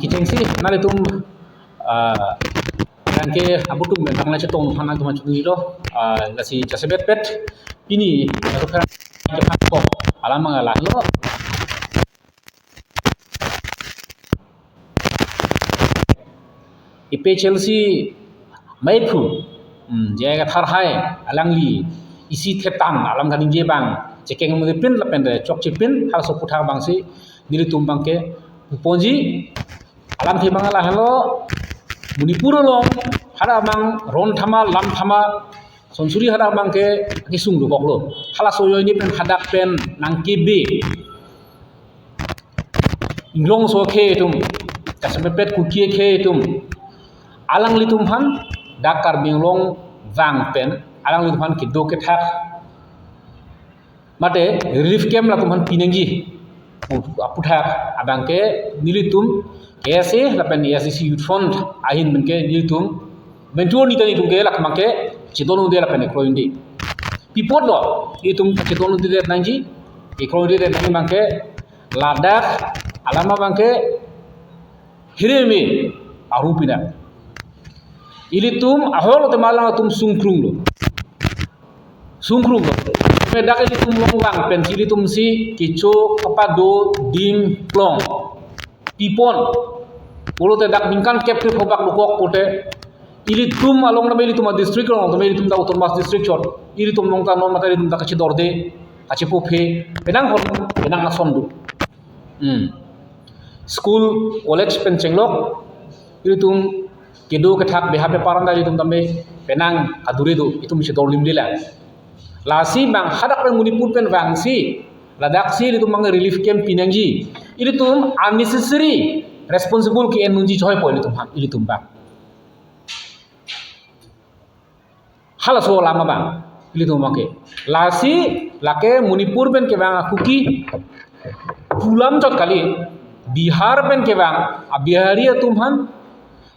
kitchen sih nari tum kan ke abu tum bang lace tong hana tum chu dilo lasi chasebet pet ini aku kan ke ko alam ngala lo ipe Chelsea mai phu jaga thar hai alangli isi thetang alam kan je bang chekeng mo pin la pen chok chi pin hal so putha bang si nili tum bang ke ponji alam thi bang la halo Manipur lo hara bang ron thama lam thama sonsuri hara bang ke kisung do bok lo hala so yoi ni pen hadak pen nang ki be inglong so khe tum kasame pet ku ki khe tum alang li tum han dakar binglong wang pen alang li tum han ki do ke thak mate relief camp la tum han pinengi aputha abang ke nilitum kese la pen SCC youth fund ahin men ke nilitum mentor ni tani tum ke la kamake chidonu de la pen kroindi pipot lo itum chidonu de nanji e kroindi de nani bangke ladak alama bangke hiremi arupina ilitum ahol te malang tum sungkrung lo medak ilitum long wang pen ilitum si kicho kapado dim plong pipon polo te dak bingkan kep ke khobak lukok pote ilitum along na ilitum district long to ilitum da autonomous district chot ilitum long ta non mata ilitum da kachi dorde kachi pofe penang hol penang asondu school college pen chenglok ilitum kedo ke thak beha pe paranda ilitum tambe penang adure do itum se dorlim dela lasi bang hadak pen Manipur pen wangsi ladak si ilitum mang relief camp pinangji ilitum unnecessary responsible ke enunji joy po ilitum bang hala so lama bang ilitum make lasi lake Manipur pen ke bang kuki pulam chot kali Bihar pen ke bang bihari tumhan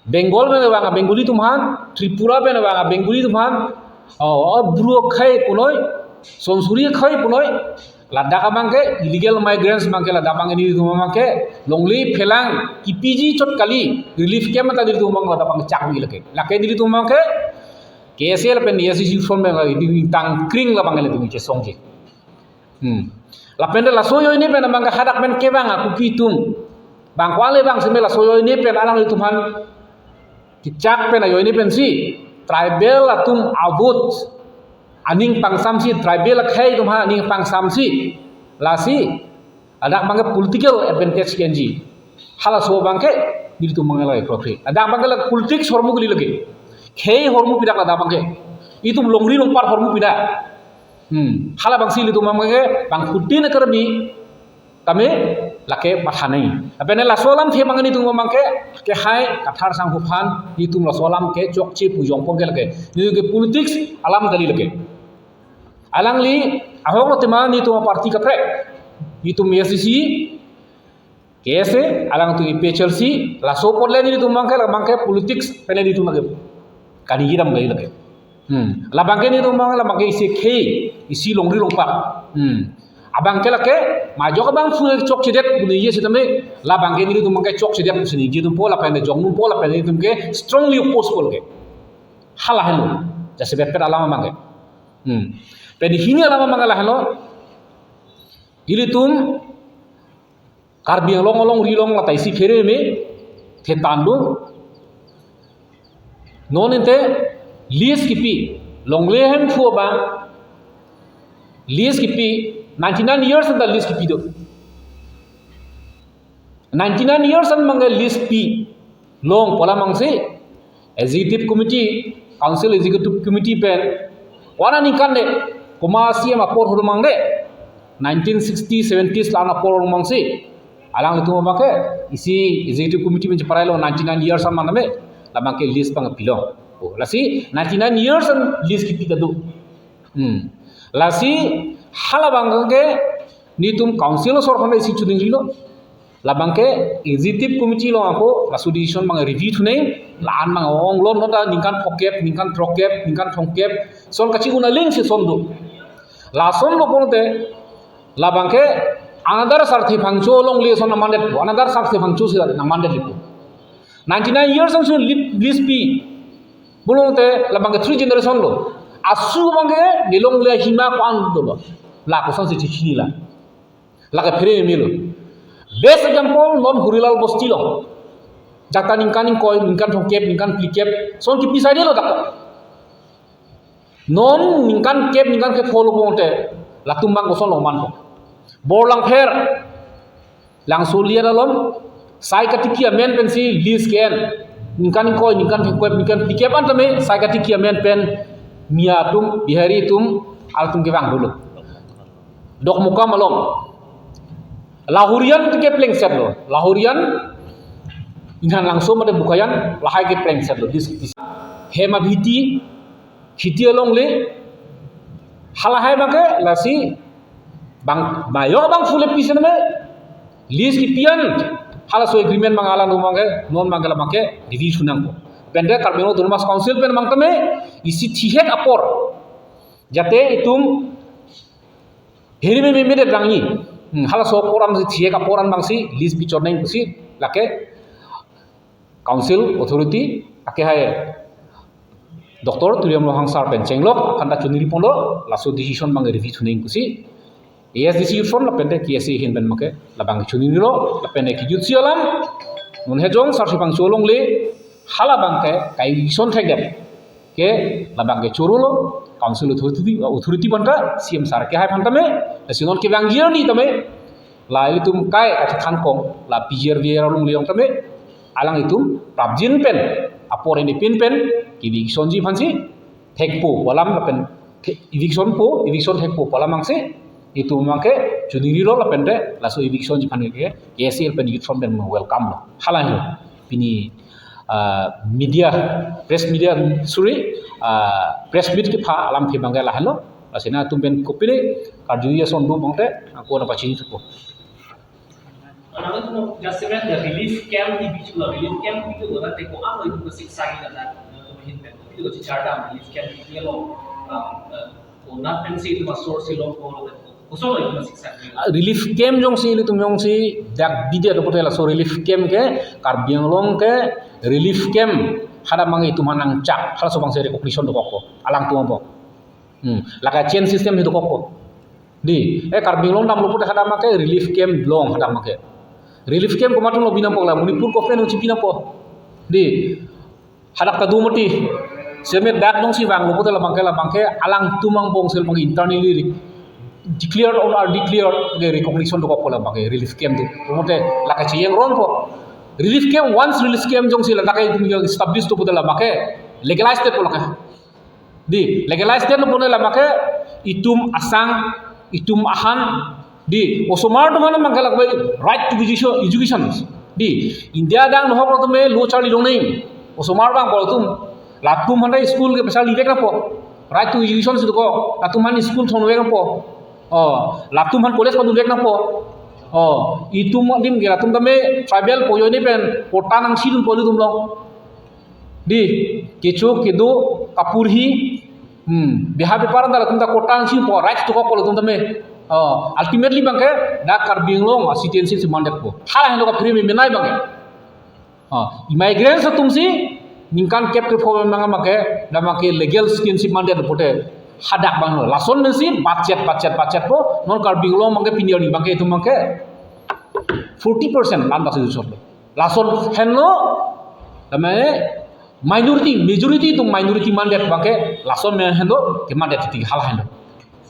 Bengal pen bang Bengali tumhan Tripura pen bang Bengali tumhan Bru khai punoi sonsuri khai punoi Ladakh bangke illegal migrants bangke Ladakh bangke ni tum bangke longli phelang kipiji chot kali relief camp mata dil tum bang Ladakh bangke chak ni lake dil tum bangke KSL pen SCC from bang tang kring la bangke tum che songji la pen la soyo ni pen bangke hadak pen ke bang aku kitum bang kwale bang seme la soyo ni pen alang li tuman kicak pen ayo ni pen si tribal atum abut aning pangsam si tribal khai tum ha aning pangsam si lasi adak bangke political advantage kenji hala so bangke ni tum mangala ekrofi adak bangke la politics hormu guli lagi khei hormu pidak la bangke itum longri longpar hormu pidak hala bangsi li tum bangke bang kutin kerbi kami lake pathanai apene la solam the mangani tum bangke ke hai kathar sang hufan ni tum la solam ke chokchi pujong pongke lake ni ke politics alam dali lake alangli ahok tema ni tum parti ka pre ni tum SCC kese alang tu ipe Chelsea la so porle ni tum bangke politics pene ni tum lake kadi giram gai lake la bangke ni tum bangke la bangke isi khei isi longri longpak abang ke lake majok bang fu chok chidet buni ye sitame la bangke ni tum bangke chok chidet sini ji tum pola pene jong num pola pene tum ke strongly oppose kol ke hala halo jase bet alama mangke peni hini alama mangala halo ili tum karbi long rilong la taisi fere me the tandu non inte lies kipi longle hem fu ba lies kipi 99 years in the list kipido 99 years and manga list pi long pola mangse executive committee council executive committee pen wana ni kande koma siam apor hur mangde 1960 70s lana por mangse alang itu make isi executive committee men parailo 99 years am maname la make list pang pilo lasi 99 years and list kipida do lasi hala bangke ni tum council sor khone isi chuding lilo la bangke executive committee lo ako la decision mang review thune la an mang ong lo nota ningkan phokep ningkan trokep ningkan thongkep son kachi una leng se son do la son lo ponte la bangke another sarthi phangcho long le son mandet another sarthi phangcho si na mandet lipo 99 years on lis pi bulong te labang 3 generation lo asu bange nilong le hima kwan do la ko san si chini la ka phere milo best example non hurilal bosti lo jaka ningkan koi ningkan thokep ningkan plikep son ki pisai lo dak non ningkan kep ningkan ke follow bonte la tumbang ko son lo man ko bor lang pher lang sulia dalom sai katikia men pensi lis ken ningkan koi ningkan thokep ningkan plikep antame sai katikia men pen mia tum bihari tum al tum ke bang dulu dok muka malom lahurian ke pleng set lo lahurian inhan langsung ada bukayan lahai ke pleng set lo dis hema bhiti khiti along le halahai bangke lasi bang bayo bang fule pisen me lis ki pian hala so agreement mangala no mangke non mangala mangke divi sunang ko pende karbeno durmas council pen mangtame isi thihek apor jate itum herime memede rangi hala so poram si thihek aporan bangsi lis pichor nai kusi lake council authority ake hai doktor turiam lohang sar pen chenglok khanda chuniri pondo laso decision mang review thuning kusi as decision la pende kse hin ben make la bang chunini lo la pende ki jutsiolam mun hejong sar sipang cholong le hala bangke kai son thegep ke la bangke chorulo council authority banta cm sar ke hai phantame sinon ke bang gier ni tame la itum kai ka khan kong la pjer vier lung leong tame alang itum prabjin pen apor ini pin pen eviction ji phansi thekpo walam pen eviction thekpo walam mangse itu mangke chuniri ro la pende la so eviction ji phanke ke KSL pen youth from them welcome lo halai lo pini media press media suri press meet ke pha alam phi bangga la halo asina tumben kopile karjuya son du bangte ko na pachi tu ko just event the relief camp di bichu la relief camp itu ora te ko amo itu siksa ni na to hin pen itu ci charda relief camp di lo ko na pensi itu source lo ko so itu siksa relief camp jong si itu jong si dak bide do potela so relief camp ke karbiang long ke relief camp hada mangi itu manang cak hala so bang se recognition do ko alang tu mo laka chain system itu ko di karbiang long dam lo pote hada make relief camp long hada make relief camp komatung lo binam pogla munipur ko fen uci binam po di hadak ka dumati semet dak dong si bang lo potela bangke alang tumang bong sel bang internally declared or are declared the recognition to ko la bangke relief camp tu promote laka chiyeng ron po relief camp once relief camp jong si la laka establish to potela bangke legalized to laka di legalized no potela bangke itum asang itum ahan di osomar to mana mangkala bai right to education di india dang no hok to me lo charli lo nei osomar bang bol tum latum handa school ke pasal libek na po right to education situ ko latum han school thon wek na po latum han college ko dulek na po itum dim ge latum tame tribal poyo ni pen pota nang silun polu tum lo di kecho kedo kapurhi biha beparan da latum ta kota nang sil po right to ko polu tum tame ultimately bangke da karbiang long citizenship si mandat ko hala hendo ka free menai bangke immigrants tumsi ningkan cap ke phom manga make da make legal citizenship mandat pote hadak bang lason nasi bacet po non karbiang long bangke pinioni bangke itu bangke 40% landa se sor lason henno tamane majority tu minority mandat bangke lason me hendo ke mandat ti hala hendo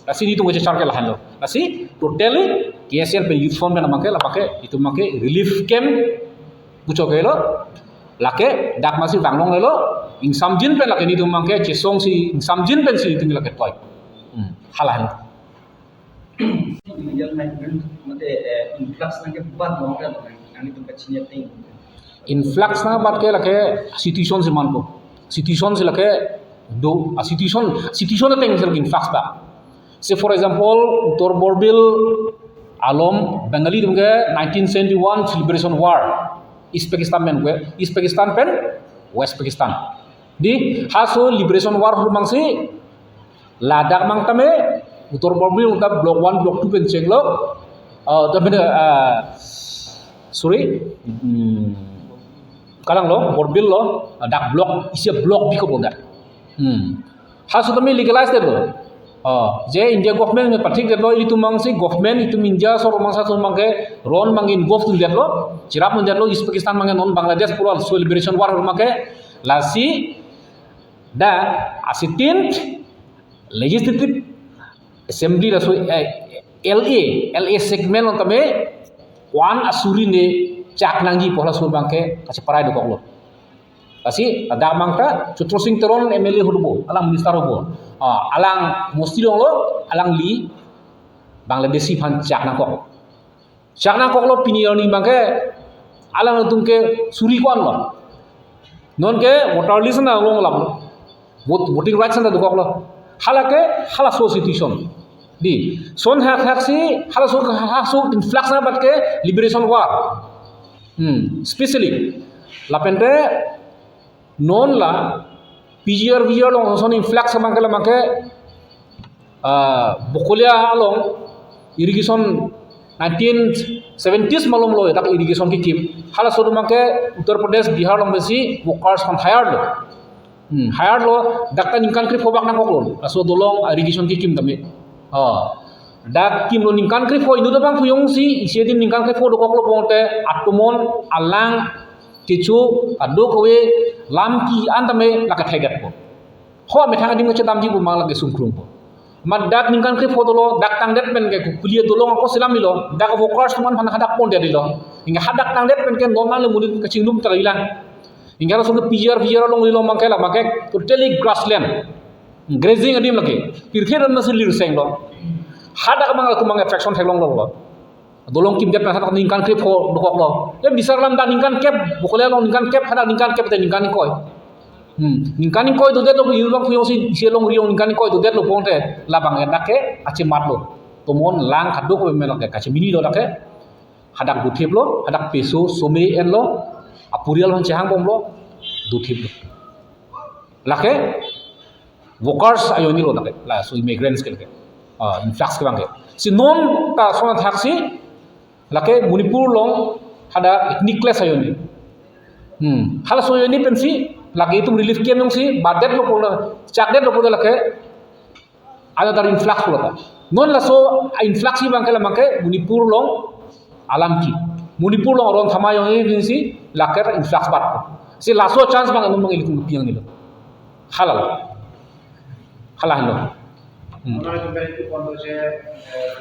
lasi itu wajah charke lahan lo lasi totally KSL pe youth fund na make itu make relief camp buco ke lo lake dak masih banglong lo insam jin pe lake ni tu make chesong si insam jin pen si itu lake toy halah illegal migrant mate influx na ke bad no ka ani tu kachnya ting influx na bat ke lake situation se man ko situation se lake do situation na teng se lake influx ba say for example Tor Borbil alom Bengali dunge 1971 liberation war East Pakistan pen West Pakistan di haso liberation war mangsi Ladakh mang tame Tor Borbil uta block 1 block 2 pen chenglo tapi sorry kalang lo borbil lo dak blok isi blok biko boda hal sudah legalize deh lo je India government में party they low itu mangsi government itu minja sor mangsa sor mangke ron mangin gov tu deh lo cirap men deh lo East Pakistan mangke non Bangladesh pura celebration war mangke lasi da asitin legislative assembly la so LA segment on tame wan asuri ne cak nangi pola sur bangke kace parai do koklo kasi ada mangta Chutro Singh Teron MLA hudubo alang minister hubo alang mustilong lo alang li Bangladeshi phan cak nang koklo piniyoni bangke alang tungke suri kwan lo non ke voter list na long lam voting rights na do koklo halake hala so situation di son hak si hala so influx na bat ke liberation war especially lapente non la PGR long son influx mangkala make bokolia long irrigation 1970s malum lo tak irrigation ki kim hala so make Uttar Pradesh Bihar long besi workers from hired lo dakta ningkan kri fobak na koklo aso dolong irrigation ki kim dame dak kim lo ningkan kri fo inu bang fuyong si isedin ningkan kri fo do koklo bonte atumon alang kichu adu kowe lam ki antame laka thegat ko ho me thanga ding che dam ji bu mang lage sumkrum ko mat dak ningkan kri fo dolo dak tang det men ke kuliya dolong ko silam milo dak workers man phana hadak pon de dilo inga hadak tang det men ke normal le mulit ka chinglum tagaila inga lo so PGR long lilo mangkela make totally grassland grazing adim lage pirkhe ran nasil lir seng lo hadak mangal ku mangai fraction thaglong lo dolong kim det na hadak ningkan kri fo do kok lo e bisar lam da ningkan kep bukole lo ningkan kep hadak ningkan kep te ningkan koy ningkan koy do det lo yulong fuyo si selong riong ningkan koy do det lo ponte labang dake achi mat lo tomon lang khaduk ko me lake kachi mini lo lake hadak duthip lo hadak peso some en lo apurial han chehang bom lo duthip lo lake workers ayoni lo lake la so immigrants ke lake influx ke bangke si non ta sona thaksi lake Manipur long hada ethnic class ayoni hala so yoni pensi lagi itu relief camp nong si badet lo pola chakdet lo pola lake ada dar influx lo ta non la so influx si bangke la make Manipur long alam ki Manipur long ron thama yoni si lake influx bat si laso chance bang anum mangi litung piang ni lo halal halo Mengenai kembali ke pondok saya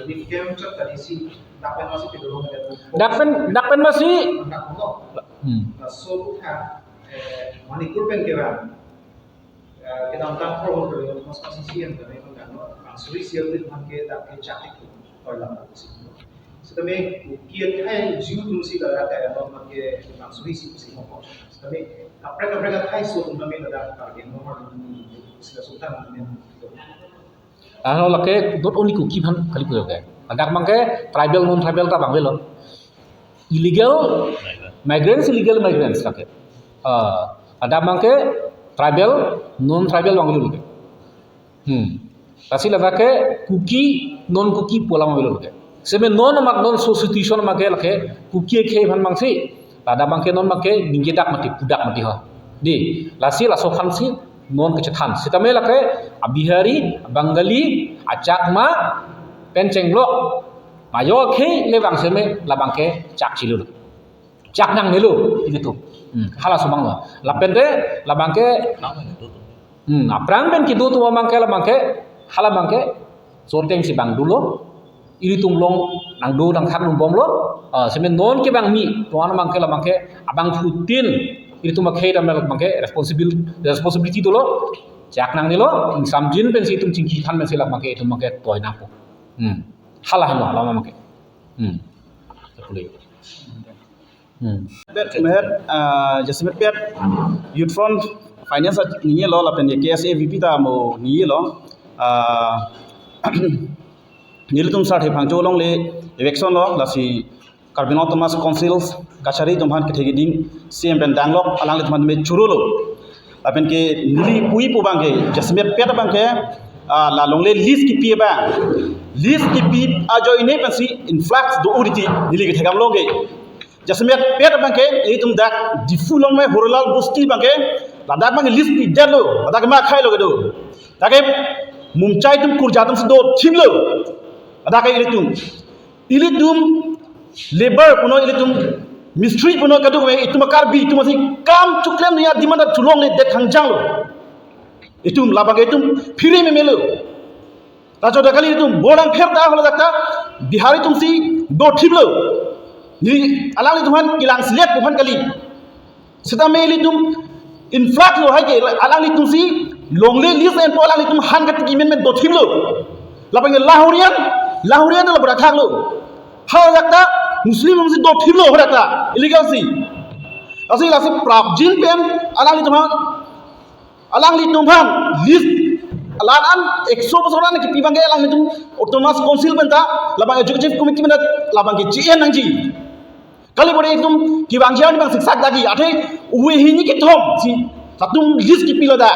di game cek tadi si dapat masih pedulung dakpen masih nak pondok so kan Manipur pen keran kita angkat program dari mas posisi yang dari kan suri siap di mana tak kecak itu kalau sih setelah kian hai jiu tu si dah ada yang mana ke suri si mau setelah mereka hai so kami ada target nomor ini sudah sultan ini ano lake not only ku kibhan kali ko yoga adak mangke tribal non tribal ta bangwelo illegal migrants lake ada mangke tribal non tribal bangwelo lake tasi lake kuki non kuki pola bangwelo lake seme non substitution mangke lake kuki ke bhan mangsi ada mangke non mangke ningge dak mati pudak mati ha di lasi laso khansi non kecethan sitame lake abihari bangali acakma penceng blok mayo ke lebang seme labangke cak cilu cak nang melu itu hala sumang lo lapende labangke aprang ben kidu tu mangke labangke hala bangke sorteng si bang dulo iri tunglong nang do nang thak bom lo seme non ke bang mi to an mangke labangke abang futin itu makai dalam makai responsibility tu lo cak nang ni lo samjin pensi itu cingki kan pensi lah makai itu makai toy napo halah lo lama makai boleh bet mer jasmet pet youth front finance ni lo la pen KSA VP ta mo ni lo nilitum sa the phangcho long le election lo la si Carbino Thomas Councils Kachari Jomhan Ketegiding CM Ben Danglok alang le thman me churulo apen ke nili pui pu bangke jasmet pet bangke la longle list ki pie ba list kipi ajo ini pensi influx do uriti nili ke thegam longe jasmet pet bangke itum dak difulong me horolal busti bangke ladak bang list pi delo ladak ma khai loge do dake mumchai tum kurjatum se do thimlo ladak ilitum labor puno ilitum mystery puno kadu me itum karbi itum si kam chuklem niya dimanda chulong le dekhang lo itum labang itum phire me melo tajo dakali itum bodang pher da hola dakta bihari tum si do thimlo ni alang li tuhan kilang silet bukan kali seta me ilitum influx lo hai ke alang li tum si longle lis en polang li tum han kat kimen me do thimlo labang lahurian lo berakhang lo hal dakta muslim mesti do thimlo ho dakta illegal si asi lasi prabjin pen alang li tuhan list alanan 100 personan ki pibang ke alang litum autonomous council benta labang executive committee benta labang ke GN nangji kali bode itum ki bangjian bang siksak lagi ate uwe hini ki thom si satum list ki piloda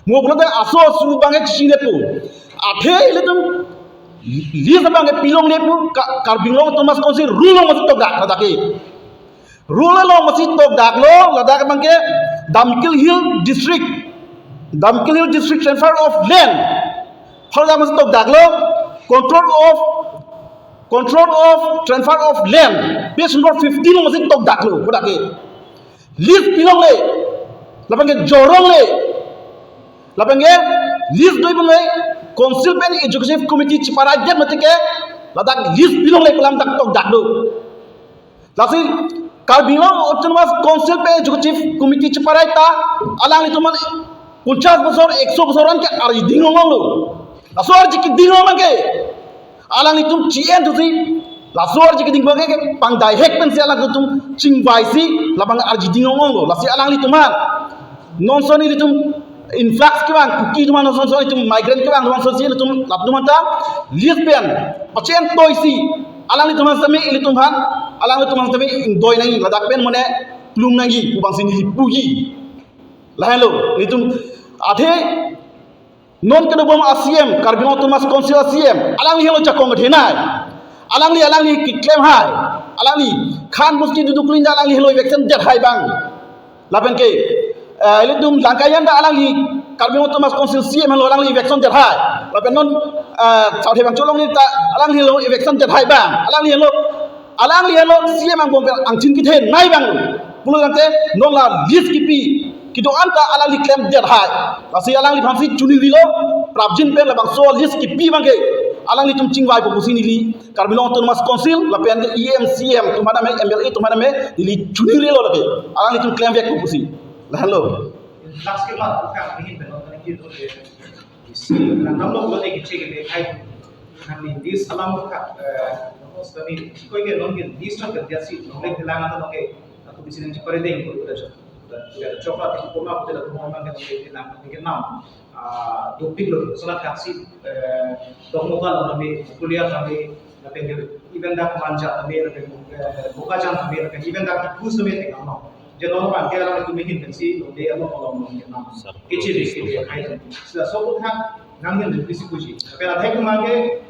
mo bolada aso su bang ke sine pu ate litum list bang ke pilong le pu karbinglong autonomous council rule mo tok dak ladake rule lo mo tok dak lo ladak bang ke Damkil Hill district transfer of land hal da mo tok dak lo control of transfer of land page number 15 mo tok dak lo bodake list pilong le labang ke jorong le labang ke list doi bang le council pen executive committee chipara jet matike ladak list pilong le pelam tak tok dak lo lasi Karbinglong autonomous council pen executive committee chipara ta alang li tuman 50 bosor 100 bosoran ke ari dingong lo lasor jiki dingong ke alang li tum GN tu si lasor jiki dingong ke pangdai hek pen si alang tum chingbai si labang ari dingong lo lasi alang li tuman non soni li tum influx ke bang kuki tuman non soni tum migrant ke bang non soni li tum labduman ta lisbian pachen toisi alang li tuman sami li tum han alang li tuman sami doi nangi ladak pen mone plung nangi kubang sini li pugi lahelo li tum athe non ke bom ACM Karbinglong Autonomous Council ACM alang li helo chakong thenai alang li ki claim hai alang li khan musti duduklin alang li helo election jet hai bang lapen ke elitum langkayan da alang li Karbinglong Autonomous Council CM helo alang li election jet hai lapen non chau thebang cholong ni ta alang li helo election jet hai bang alang li helo CM ang bom ang chin ki the nai bang pulo ante non la list ki pi kido anta alang li claim jet hai lasi alang li phamsi chuni rilo prabjin pen labang so list ki pi bang ke alang li tum chingwai po pusini li Karbinglong Autonomous Council la pen EMCM tumana me MLA tumana me li chuni rilo la ke alang li tum claim vek po pusi la hello influx ke बाद का नहीं बनो तो ये तो इसी हम लोग बोलते कि चेक ले खाई हम दिस सलाम का नोस कभी कोई के लोग के लिस्ट ऑफ जैसी लोग खिलाना तो के तो किसी ने पर देंगे को तो coklat itu pun aku tidak mengomong dengan naam dua puluh salat kaksi domukan kami kuliah kami nabi event dak manja kami nabi buka jam kami nabi event dak bus kami tengah no jadi orang bangkit orang itu mungkin pensi dia atau kalau mungkin naam kecil kecil hai sudah sebut kan nangin lebih sikuji tapi ada yang mungkin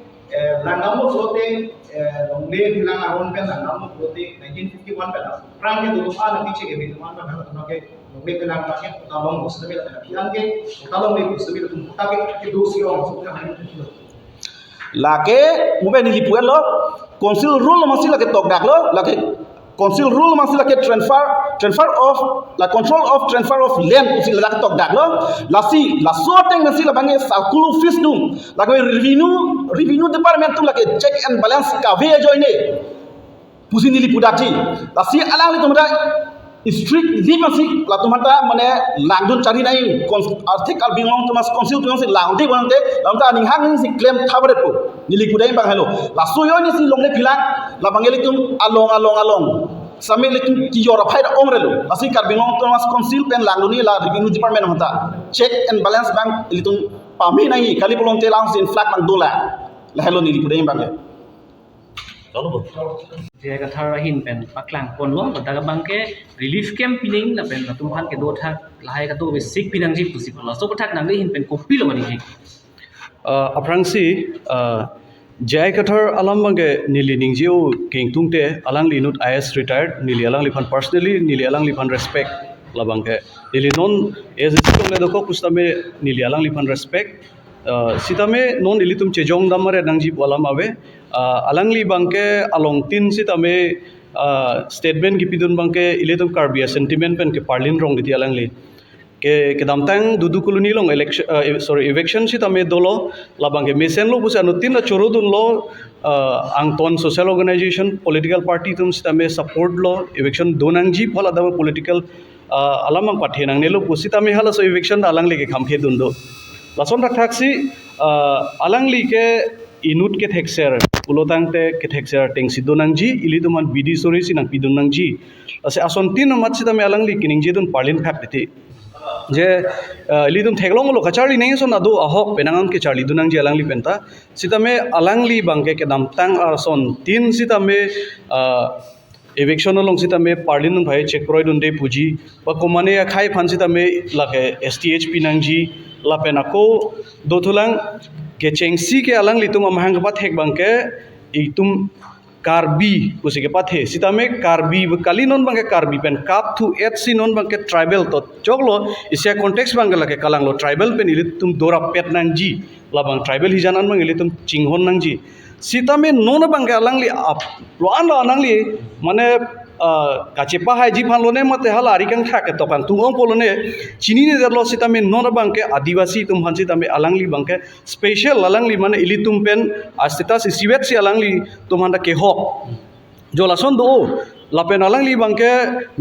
langgamu flote longle bilang aron pen langgamu flote 1951 pen perang ke dulu ada picture ke itu mana kan ke longle bilang pakai utalong bos tapi ada bilang ke utalong le bos tapi itu tapi ke dosi orang sudah hari itu lake mube ni lipuan lo council rule masih lake tok dak lo lake council rule masih lake transfer of la control of transfer of land masih lake tok dak lo lasi la sorting masih la bange salkulu fees dum lake revenue department tu lake check and balance ka ve joine pusini lipudati lasi alang li tumda strict li masih la tumata mane langdun cari nai arthik Karbinglong Autonomous Council tu masih langdi bonte lamta ning hang si claim thabare ko nili kudai bang hello la soyo ni si longle philang la bangeli tum along sambil litum ki yora phaida ongrelo la si Karbinglong Autonomous Council pen langduni la revenue department hota check and balance bang litum pami nai kali bolong te lang sin flag bang dola la hello nili kudai bang dia kata rahin pen paklang konlo daga bangke relief camp pining na pen tumhan ke dotha lahai ka to be sik pinang ji pusi kola so pathak nang hin pen kopi lo mani ji aprangsi Jai Kathar Alambangge Nili Ningjio King Tungte Alangli Nut IS retired Nili Alangli Pan personally Nili Alangli Pan respect Labangke Nili non as Sitome the Kokustame Nili Alangli Pan respect Sitame non ilitum Chejong Damare Nangji Walamawe Alangli Banke along tin Sitame statement Gipidun Banke ilitum Karbia sentiment pen ke Parlin Rong Giti Alangli ke damtang dudu kuluni long election eviction si tame dolo labang ke mesen lo busa nutin na chorodun lo angton social organization political party tum si tame support lo eviction donang ji phala da political alamang pathe nang nelo pusi tame hala so eviction alang le ke khamke dundo lason rakhaksi alang li ke inut ke thekser ulotang te ke thekser tengsi donang ji ili tuman bidi sori sinang pidunang ji ase ason tin mat si tame alang li kining jedun parlin phapti je lidum theglong lo kachari nei son adu ahok penangan ke charli dunang je alangli penta sitame alangli bangke ke dam tang arson tin sitame eviction long sitame parliament bhai check roi dun de puji ba komane khai phan sitame lake sth pinangji la penako dotulang ke chengsi ke alangli tum amhang ba thek bangke itum Karbi pusike pathe sitame Karbi kali non bangke Karbi pen kap thu et si non bangke tribal to choglo isya context bangla ke kalang lo tribal pen ilitum dora pet nang ji labang tribal hijanan bang ilitum chinghon nang ji sitame non bangke alangli ap loan lo anangli mane kachepa hai ji phan lone mate hala arikang thake to kan tungong polone chini ne derlo sitame non bangke adivasi tum han sitame alangli bangke special alangli mane ilitum pen astitas siwet si alangli tumanda ke hok jolason do lapen alangli bangke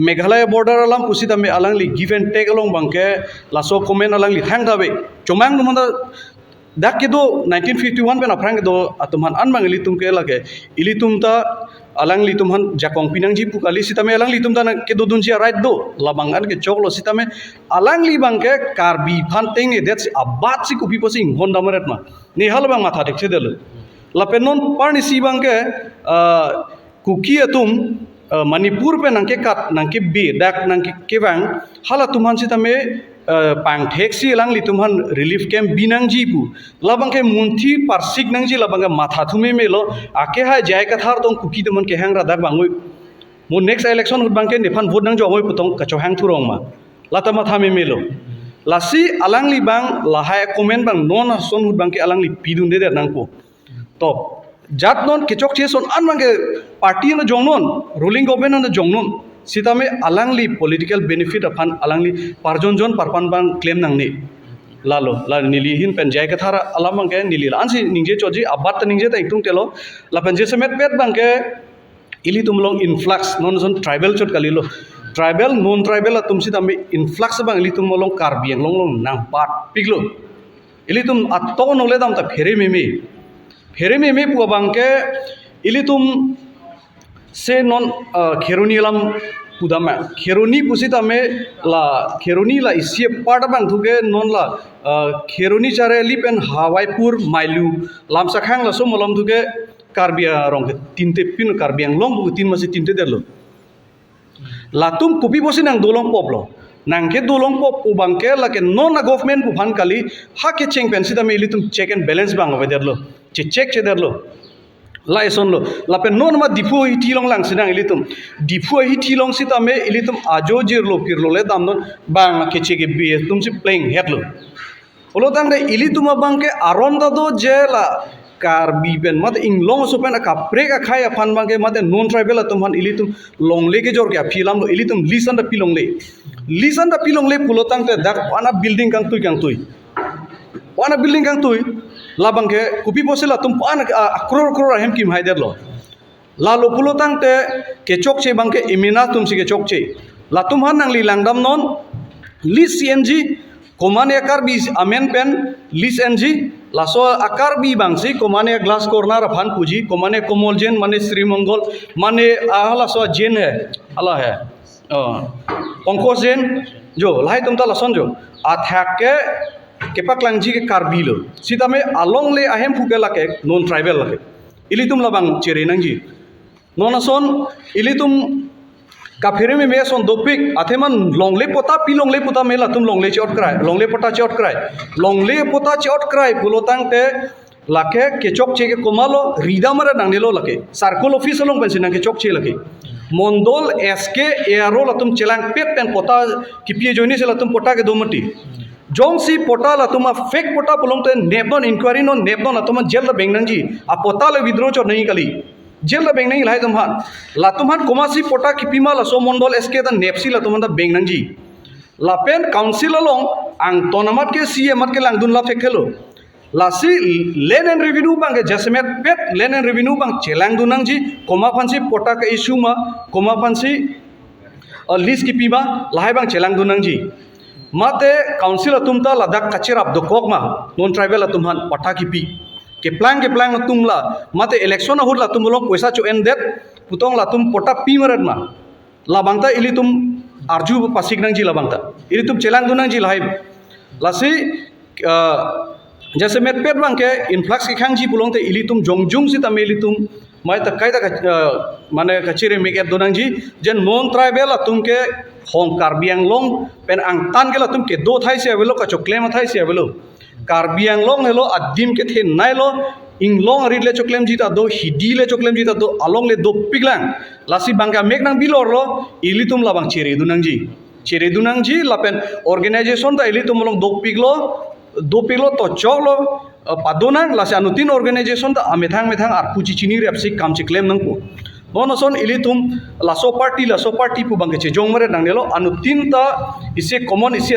meghalaya border alam pusitame alangli give and take along bangke laso komen alangli thang dabe chomang numanda dak ke do 1951 pen aprang do atuman anmang ilitum ke lage ilitum ta alangli tumhan jakong pinang ji pukali sitame alangli tum ta ke do dunjia right do labangan ke choklo sitame alangli bangke karbi phan teng that's abat si kupi posing honda maret ma ni halbang matha dekse del lapenon parni si bangke kuki atum manipur pe nangke kat nangke be dak nangke kewang hala tumhan sitame pang taxi langli tumhan relief camp binang ji pu labangke munthi parsik nang ji labangke matha thume melo ake ha jai ka thar tong kuki tuman ke hang radak bangoi mo next election hut bangke nephan vote nang jomoi putong kacho hang thurong ma lata matha me melo lasi alangli bang lahai comment bang non son hut bangke alangli pidun de nang po top jat non kechok che son an bangke party no jongnon ruling government no jongnon sitame alangli political benefit upon alangli parjon jon parpan bang claim nangni lalo la nili hin pen jai ka thara alamang ke nili ansi ningje choji abat ningje ta itung telo la pen je semet pet bang ke ili tumlong influx non son tribal chot kalilo tribal non tribal tum sitame influx bang ili tumlong karbiang long nang pat piglo ili tum atto no le dam ta phere meme pu bang ke ili tum se non kheroni lam pudama kheroni pusitame la kheroni la isie part bang thuge non la kheroni chare lipen hawaipur mailu lam sakhang la somolom thuge karbia rong tinte pin karbiang long bu tin masi tinte derlo latum kupi bosinang dolong poplo nangke dolong pop ubangke la ke non government pu phan kali ha ke cheng pen sitame ilitum check and balance bang overderlo check derlo laison lo lapen non ma dipu hi tilong lang sinang ilitum dipu hi tilong sitame ilitum ajo jirlo pirlo le dam non bang keche ke be tum si playing hetlo olo tang de ilitum bang ke aron da do jela karbi ben mat ing long so pen ka preka khaya phan bang ke mat non tribal tum han ilitum long le ke jor ke philam lo ilitum lisan da pilong le pulo tang te dak ana building kang tui labang ke kupi posela tum pan kror hem kim haider lo la lo pulo tang te ke chok che bang ke imina tum si ke chok che la tum han nang li langdam non lis cng komane akar bi amen pen lis ng la so akar bi bang si komane glass corner phan puji komane komol jen mane sri mongol mane ala so jen hai ala hai pongkos jen jo lai tum ta la son jo athak ke kepak langji ke karbi lo sitame along le ahem fuke lake non tribal lake ilitum labang chere nangji non ason ilitum kaphere me son dopik atheman longle pota pilong le pota mela tum longle chot krai longle pota chot krai longle pota chot krai pulotang te lake kecok ce ke komalo rida mara nangnelo lake circle office along pensi nang kecok ce lake mondol SK ero latum celang pet pen pota kipi joini se latum pota ke domati jong si pota latuma fake pota pulong te nebon inquiry no nebon latuma jail la bengnangji a pota le withdraw cho nahi kali jail la bengnang lai tumhan latumhan komasi pota kipi ma la so mondol SK da nepsi latum da bengnangji lapen council along ang tonamat ke CM mat ke langdun la fekhelo lasi land and revenue bang ke jasmet pet land and revenue bang celang dunang ji koma pansi pota ke issue ma koma pansi list ki pima lahai bang celang dunang ji mate council atumta ladak kachir abdokok ma non tribal atumhan pota ki pi ke plan tumla mate election ahur la tumulong poisa chu endet putong la tum pota pi marat ma labangta ilitum arju pasik nang ji labangta ilitum celang dunang ji lahai lasi जैसे met पेट बांग के influx की खांग जी पुलों ते इलितुम जोंगजुंग सी तमे इलितुम मैं तक कायदा माने कचेरे में के दोनंग जी जन नॉन ट्राइबल तुम के होंग कार्बियांग लोंग पेन अंगतान के तुम के दो थाई से अवेलो का चोक्लेम थाई से अवेलो कार्बियांग लोंग हेलो अद्दीम के थे नाइलो इंग लोंग रिले चोक्लेम जीता दो हिडी ले चोक्लेम जीता दो अलोंग ले दो पिगलांग लासी बांगा मेक नंग बिलोर लो इलितुम लाबांग चेरे दुनंग जी लापेन ऑर्गेनाइजेशन ता इलितुम लोंग दो पिलो तो चौलो पादोनांग लासे अनुतीन ऑर्गेनाइजेशन ता मेथांग आर पुची चिनी रेपसी काम चिक्लेम नंगपो नोनोसन इलितुम लासो पार्टी पु बांगे चे जोंगमरे नंगनेलो अनुतीन ता इसे कॉमन इसे